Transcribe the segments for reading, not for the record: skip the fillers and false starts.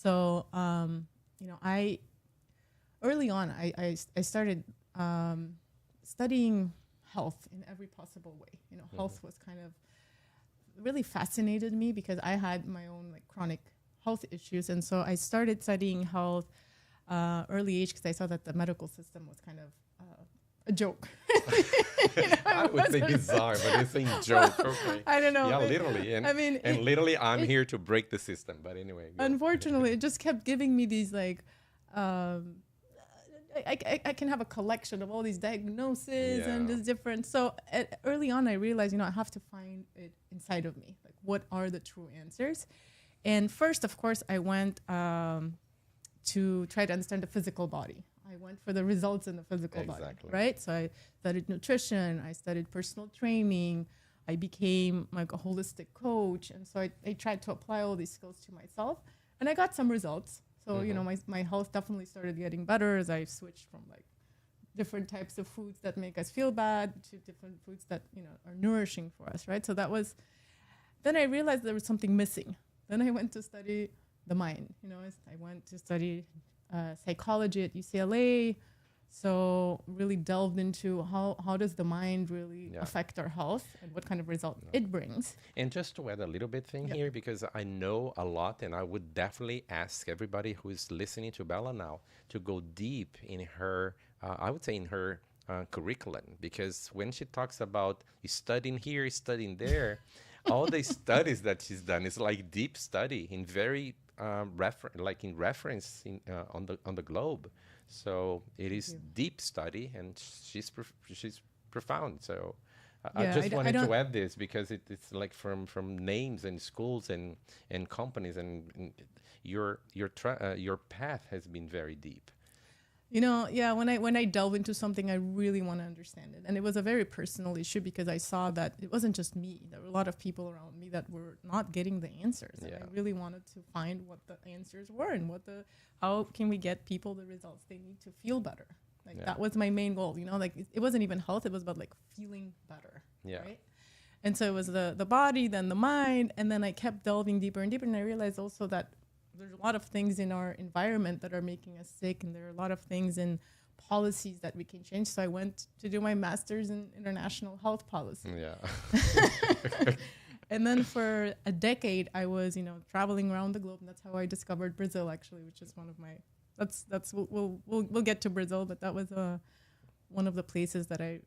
So, I early on, I started studying health in every possible way. Health was kind of really fascinated me because I had my own like chronic health issues. And so I started studying health early age because I saw that the medical system was kind of a joke. I would say bizarre, but it's a joke. Okay. I don't know. Yeah, literally. And, I mean, literally, I'm here to break the system. But anyway. Unfortunately, it just kept giving me these like, I can have a collection of all these diagnoses and just different. So early on, I realized, I have to find it inside of me. Like, what are the true answers? And first, of course, I went to try to understand the physical body. I went for the results in the physical body, right? So I studied nutrition, I studied personal training, I became like a holistic coach. And so I tried to apply all these skills to myself and I got some results. So, my health definitely started getting better as I switched from like different types of foods that make us feel bad to different foods that, are nourishing for us, right? So then I realized there was something missing. Then I went to study the mind, I went to study psychology at UCLA. So really delved into how does the mind really affect our health and what kind of result it brings. And just to add a little bit thing here, because I know a lot, and I would definitely ask everybody who is listening to Bella now to go deep in her, I would say in her curriculum, because when she talks about studying here, studying there, all the studies that she's done is like deep study in very reference on the globe. So it is deep study, and she's profound. So I just wanted to add this because it's like from names and schools and companies, and your path has been very deep. When I delve into something, I really want to understand it. And it was a very personal issue because I saw that it wasn't just me. There were a lot of people around me that were not getting the answers. And I really wanted to find what the answers were and how can we get people the results they need to feel better. That was my main goal, it wasn't even health. It was about like feeling better, right? And so it was the body, then the mind. And then I kept delving deeper and deeper. And I realized also that there's a lot of things in our environment that are making us sick, and there are a lot of things in policies that we can change. So I went to do my master's in international health policy. And then for a decade, I was, traveling around the globe, and that's how I discovered Brazil, actually, which is one of my. We'll get to Brazil, but that was one of the places that I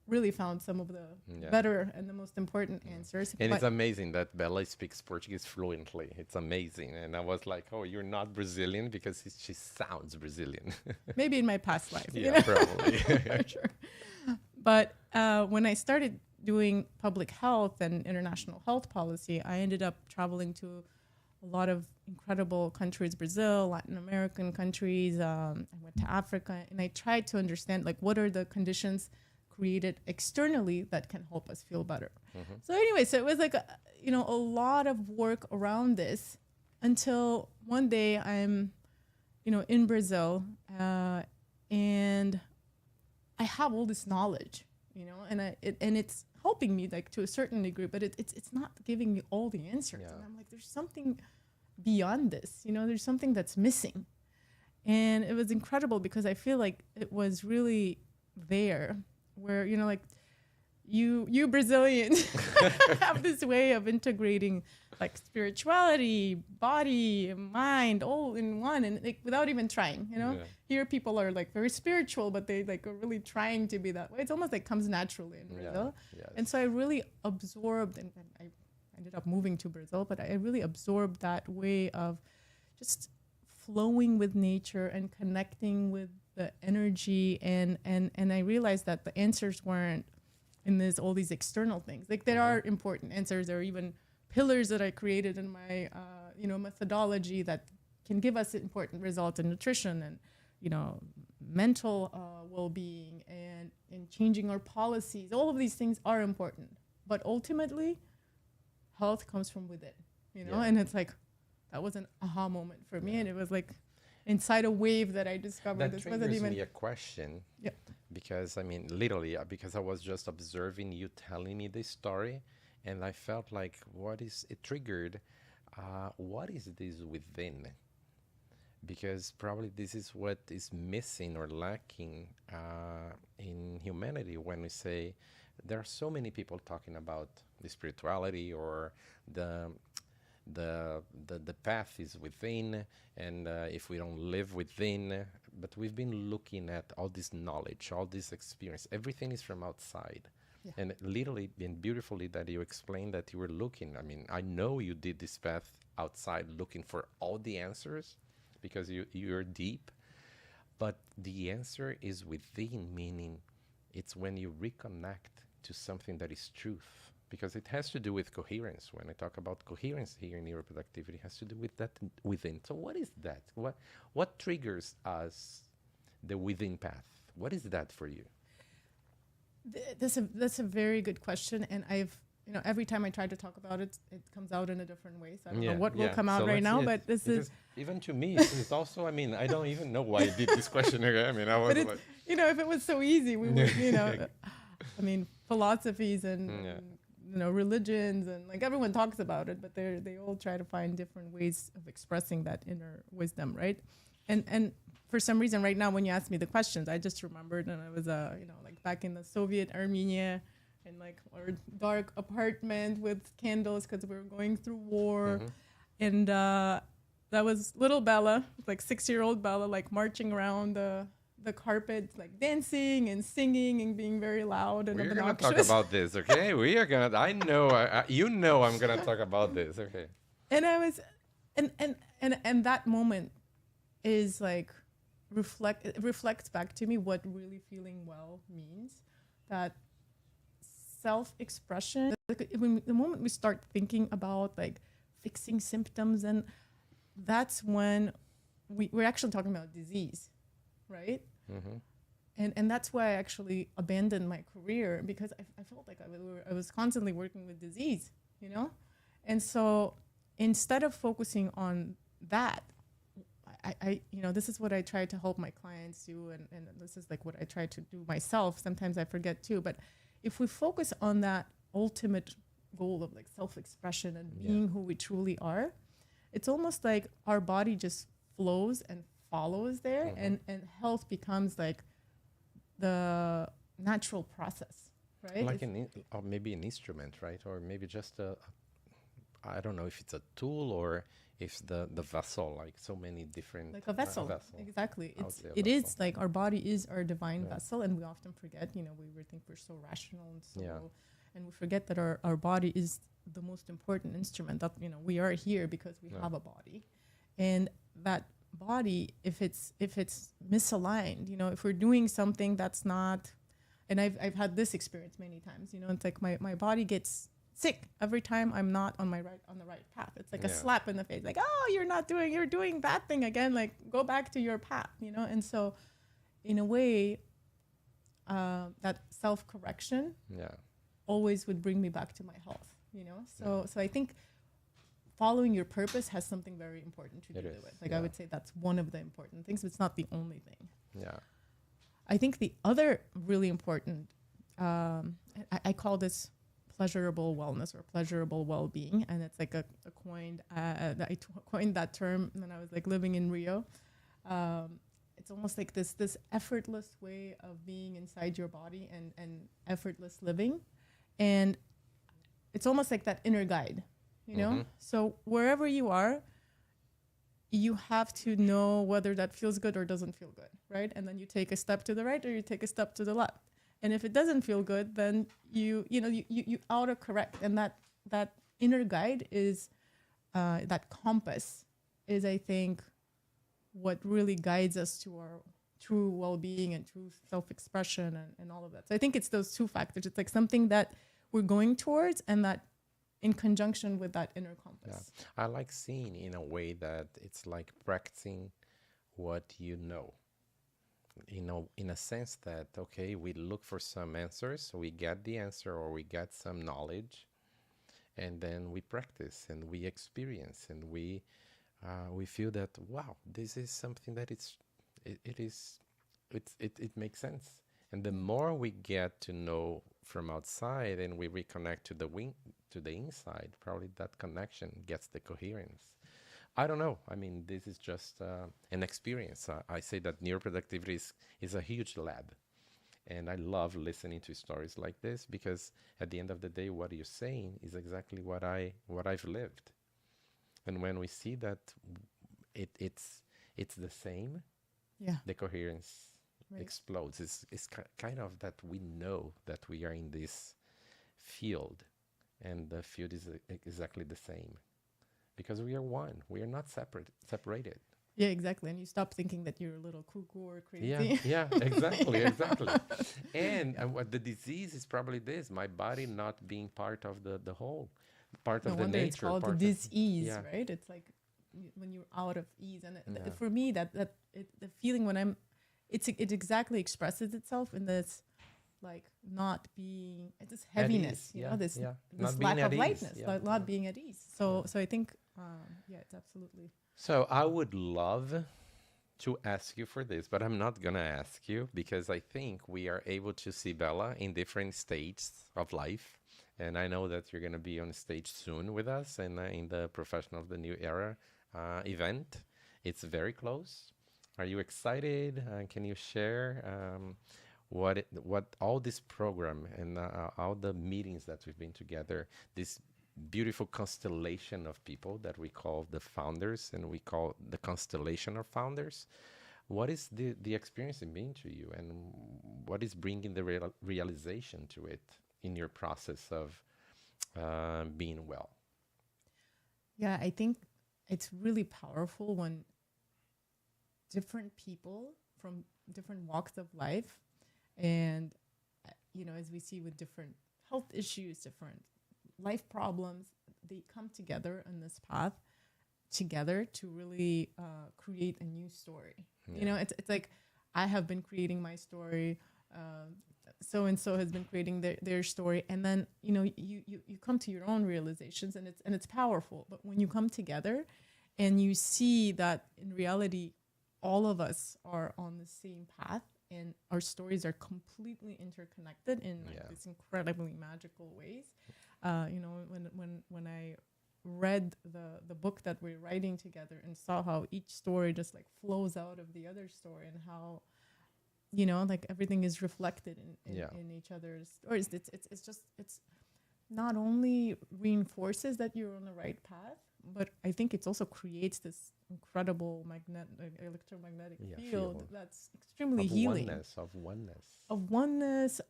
really found some of the better and the most important answers. And it's amazing that Bella speaks Portuguese fluently. It's amazing. And I was like, oh, you're not Brazilian, because she sounds Brazilian. Maybe in my past life. Probably. Sure. But when I started doing public health and international health policy, I ended up traveling to a lot of incredible countries, Brazil, Latin American countries. I went to Africa, and I tried to understand what are the conditions created externally that can help us feel better. So anyway, so it was a lot of work around this until one day I'm, in Brazil, and I have all this knowledge, and it's helping me to a certain degree, but it's not giving me all the answers. And I'm like, there's something beyond this, there's something that's missing. And it was incredible because I feel like it was really there, where you Brazilians have this way of integrating spirituality, body, mind, all in one, and without even trying. Here people are very spiritual, but they are really trying to be that way. It's almost comes naturally in Brazil. And so I really absorbed, and I ended up moving to Brazil, but I really absorbed that way of just flowing with nature and connecting with the energy, and I realized that the answers weren't in all these external things. There are important answers. There are even pillars that I created in my methodology that can give us important results in nutrition and mental well-being and in changing our policies. All of these things are important, but ultimately health comes from within, and it's that was an aha moment for me, and it was inside a wave that I discovered. That this wasn't even me a question. Because literally, because I was just observing you telling me this story, and I felt it triggered. What is this within? because probably this is what is missing or lacking in humanity when we say there are so many people talking about the spirituality or the the path is within, and if we don't live within, but we've been looking at all this knowledge, all this experience, everything is from outside. Yeah. And literally and beautifully that you explained that you were looking. I mean, I know you did this path outside looking for all the answers because you're deep, but the answer is within, meaning it's when you reconnect to something that is truth. Because it has to do with coherence. When I talk about coherence here in neuroproductivity, it has to do with that within. So what is that? What triggers us the within path? What is that for you? That's a very good question, and I've every time I try to talk about it, it comes out in a different way. So I don't know what will come out So right now, let's see it. but this Because is even to me, it's also. I mean, I don't even know why I did this question again. I mean, I was but it's like, if it was so easy, we would I mean philosophies and religions and like everyone talks about it, but they all try to find different ways of expressing that inner wisdom, right? And for some reason right now when you ask me the questions, I just remembered, and I was like back in the Soviet Armenia in like our dark apartment with candles because we were going through war. And that was little Bella, like 6-year-old Bella, like marching around the carpet, like dancing and singing and being very lound and we're gonna obnoxious. talk about this, okay? We are gonna. I know. I'm gonna talk about this, okay? And I was, and that moment is like it reflects back to me what really feeling well means. That self-expression. Like the moment we start thinking about like fixing symptoms, and that's when we're actually talking about disease, right? And that's why I actually abandoned my career, because I felt like I was constantly working with disease, And so instead of focusing on that, I this is what I try to help my clients do, and this is like what I try to do myself. Sometimes I forget too, but if we focus on that ultimate goal of like self-expression and being who we truly are, it's almost like our body just flows and follows there, and health becomes like the natural process, right? Like or maybe an instrument, right? Or maybe just I don't know if it's a tool or if the vessel, like so many different like a vessel. Exactly. It vessel. is like our body is our divine vessel, and we often forget, we think we're so rational and so and we forget that our body is the most important instrument, that we are here because we have a body. And that body, if it's misaligned, if we're doing something that's not, and I've had this experience many times, it's like my body gets sick every time I'm not on the right path. It's like a slap in the face, like, oh, you're doing that thing again, like go back to your path, And so in a way, that self-correction always would bring me back to my health, So I think following your purpose has something very important to do with it. Like I would say that's one of the important things, but it's not the only thing. Yeah. I think the other really important, I call this pleasurable wellness or pleasurable well-being, and it's like I coined that term when I was like living in Rio. It's almost like this effortless way of being inside your body and effortless living, and it's almost like that inner guide, So wherever you are, you have to know whether that feels good or doesn't feel good, right? And then you take a step to the right or you take a step to the left. And if it doesn't feel good, then you auto-correct. And that inner guide is, that compass is, I think, what really guides us to our true well-being and true self-expression and all of that. So I think it's those two factors. It's like something that we're going towards, and that in conjunction with that inner compass. Yeah. I like seeing in a way that it's like practicing what you know. In a sense that, okay, we look for some answers, we get the answer or we get some knowledge, and then we practice and we experience and we feel that, wow, this is something that it makes sense. And the more we get to know from outside and we reconnect to the inside, probably that connection gets the coherence. I don't know. I mean, this is just an experience. I say that neuroproductivity is a huge lab. And I love listening to stories like this because at the end of the day, what you're saying is exactly what I've lived. And when we see that it's the same, Yeah. the coherence Right. explodes. It's kind of that we know that we are in this field, and the field is exactly the same because we are one. We are not separated. Yeah, exactly. And you stop thinking that you're a little cuckoo or Yeah, crazy. yeah, exactly, exactly. And what the disease is probably this: my body not being part of the whole, part No of the wonder it's nature, called part of dis-ease, yeah, right? It's like when you're out of ease. And yeah, for me, the feeling when it exactly expresses itself in this, like not being, it's this at heaviness, ease. you Yeah, know, this yeah, this not being lack at of ease. lightness, Yeah, like yeah, not being at ease. yeah. So I think, yeah, it's absolutely. So I would love to ask you for this, but I'm not gonna ask you because I think we are able to see Bella in different stages of life. And I know that you're gonna be on stage soon with us and in the Professional of the New Era event. It's very close. Are you excited? Can you share what all this program and all the meetings that we've been together, this beautiful constellation of people that we call the founders and we call the constellation of founders. What is the experience in being to you and what is bringing the realization to it in your process of being well? Yeah, I think it's really powerful when different people from different walks of life, and as we see with different health issues, different life problems, they come together on this path together to really create a new story. Yeah. It's like I have been creating my story, so and so has been creating their story, and then you come to your own realizations, and it's powerful. But when you come together and you see that in reality all of us are on the same path and our stories are completely interconnected in like Yeah. this incredibly magical ways. When I read the book that we're writing together and saw how each story just like flows out of the other story, and how like everything is reflected Yeah. in each other's stories, it's not only reinforces that you're on the right path, but I think it also creates this incredible electromagnetic Yeah, field field. that's extremely Of healing, oneness.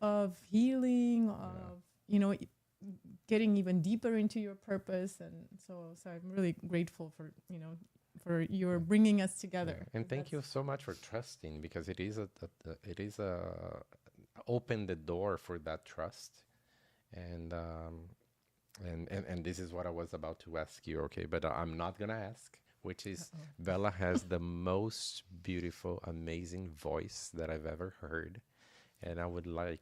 of healing, of getting even deeper into your purpose. And so I'm really grateful for your bringing us together. Yeah. And thank you so much for trusting because it is a open the door for that trust. And and this is what I was about to ask you, okay, but I'm not gonna ask, which is Bella has the most beautiful, amazing voice that I've ever heard, and I would like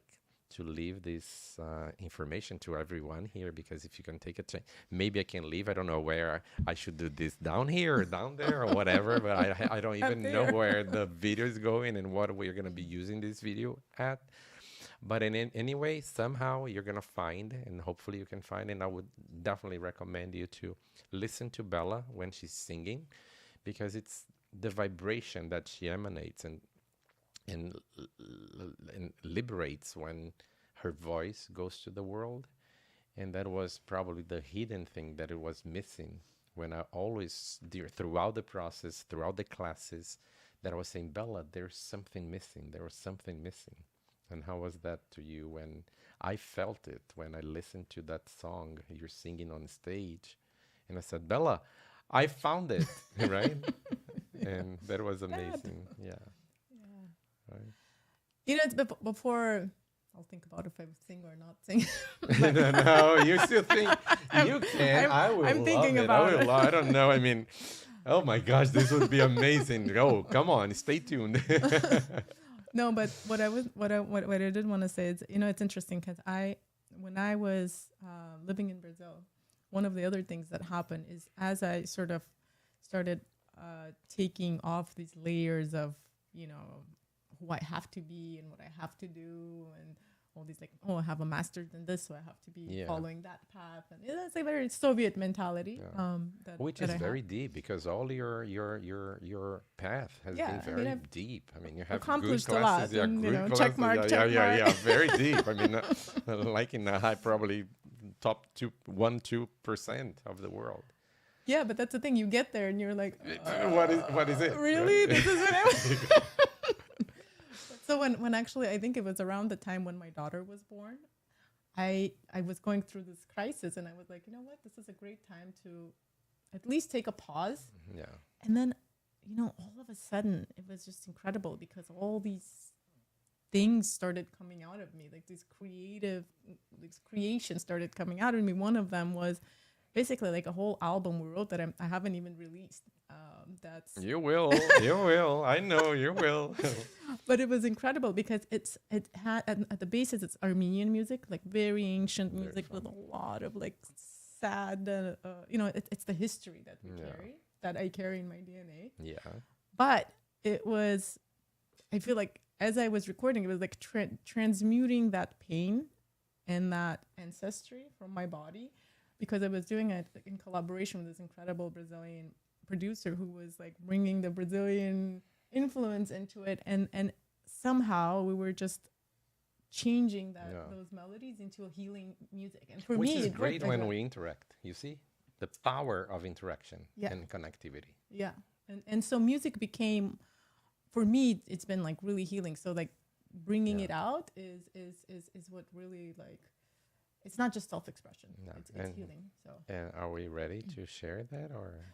to leave this information to everyone here because if you can take a chance, maybe I can leave. I don't know where I should do this, down here or down there or whatever, but I don't even know where the video is going and what we're gonna be using this video at. But anyway, somehow you're going to find, and hopefully you can find, and I would definitely recommend you to listen to Bella when she's singing because it's the vibration that she emanates and liberates when her voice goes to the world. And that was probably the hidden thing that it was missing when I always, throughout the process, throughout the classes, that I was saying, Bella, there's something missing. There was something missing. And how was that to you when I felt it, when I listened to that song you're singing on stage? And I said, Bella, I found it, right? And that was amazing. Yeah. Right. It's before I'll think about if I sing or not sing. No, you still think you can. I will I'm love thinking it. about I will. I don't know. I mean, oh my gosh, this would be amazing. Oh, come on, stay tuned. No, but what I did want to say is, it's interesting because when I was living in Brazil, one of the other things that happened is as I sort of started taking off these layers of, who I have to be and what I have to do and all these like, oh, I have a master's in this, so I have to be Yeah. following that path, and it's a very Soviet mentality. Yeah. That Which that is I very have. deep because all your path has been Yeah, I mean, very I've deep. I mean, you have good accomplished a classes, lot, yeah, and good check classes, mark, yeah, yeah, check yeah, mark. yeah, very deep. I mean, like in the high, probably top 2% of the world. Yeah, but that's the thing. You get there, and you're like, What is it? really? Right? This is what So when actually, I think it was around the time when my daughter was born, I was going through this crisis, and I was like, you know what? This is a great time to at least take a pause. Yeah. And then, all of a sudden, it was just incredible because all these things started coming out of me, like these creations started coming out of me. One of them was basically like a whole album we wrote that I haven't even released. That's You will. You will. I know you will. But it was incredible because it had at the basis it's Armenian music, like very ancient Very music with fun. a lot of like sad, it's the history that we Yeah. carry, that I carry in my DNA. Yeah. But it was, I feel like as I was recording, it was like transmuting that pain and that ancestry from my body, because I was doing it in collaboration with this incredible Brazilian producer who was like bringing the Brazilian influence into it, and somehow we were just changing Yeah. those melodies into a healing music. And for Which me, is it worked great like when that. we interact. You see the power of interaction Yeah. and connectivity. Yeah. And so music became, for me, it's been like really healing. So like bringing Yeah. it out is what really like, it's not just self-expression. No, It's and- healing. So And are we ready to share that or?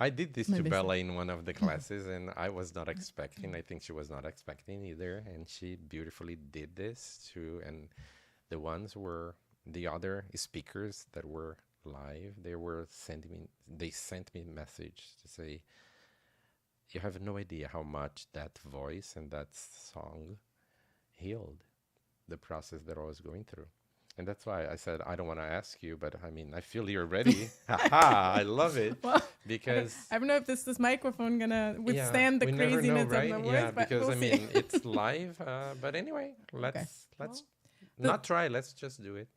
I did this to Maybe so. Bella in one of the classes, and I was not expecting. I think she was not expecting either, and she beautifully did this too. And the ones were the other speakers that were live. They sent me a message to say, "You have no idea how much that voice and that song healed the process that I was going through." And that's why I said, I don't want to ask you, but I mean, I feel you're ready. Haha, I love it. Well, Because I don't know if this microphone gonna withstand the we never craziness know, right? of the voice, Yeah, but because we'll I see. mean, it's live. But anyway, let's not try. Let's just do it.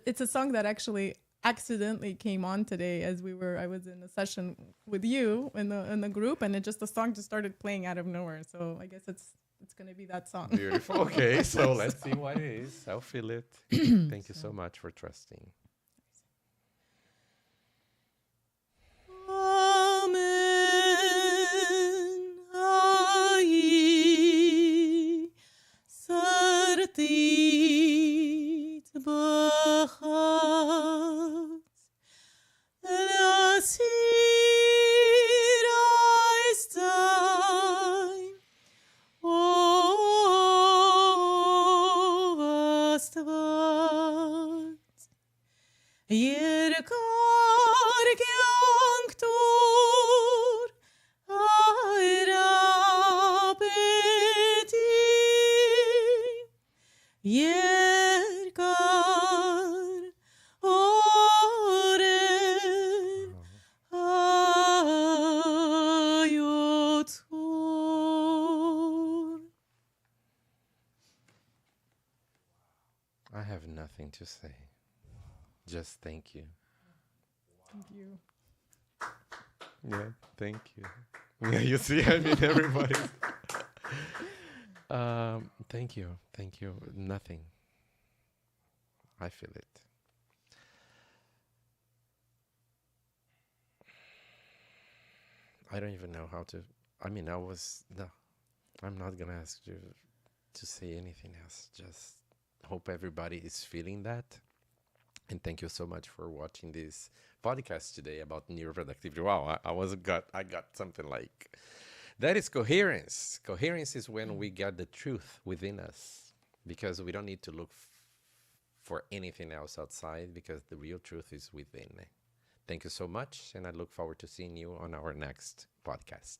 It's a song that actually accidentally came on today as I was in a session with you in the group, and the song just started playing out of nowhere. So I guess it's gonna be that song. Beautiful. Okay, so let's see what it is. I'll feel it. Thank you so much for trusting. Amen. Ai, sartit bachat, lasir aistain, o vastvat, yerkar geanktur, airapeti, yerkar oren ayotur. I have nothing to say. Just thank you. Thank you. Yeah, thank you. Yeah, you see, I mean, everybody. Thank you. Thank you. Nothing. I feel it. I don't even know how to. I mean, no, I'm not going to ask you to say anything else. Just hope everybody is feeling that. And thank you so much for watching this podcast today about neuroproductivity. Wow, I got something like that is coherence. Coherence is when we get the truth within us, because we don't need to look for anything else outside, because the real truth is within. Thank you so much, and I look forward to seeing you on our next podcast.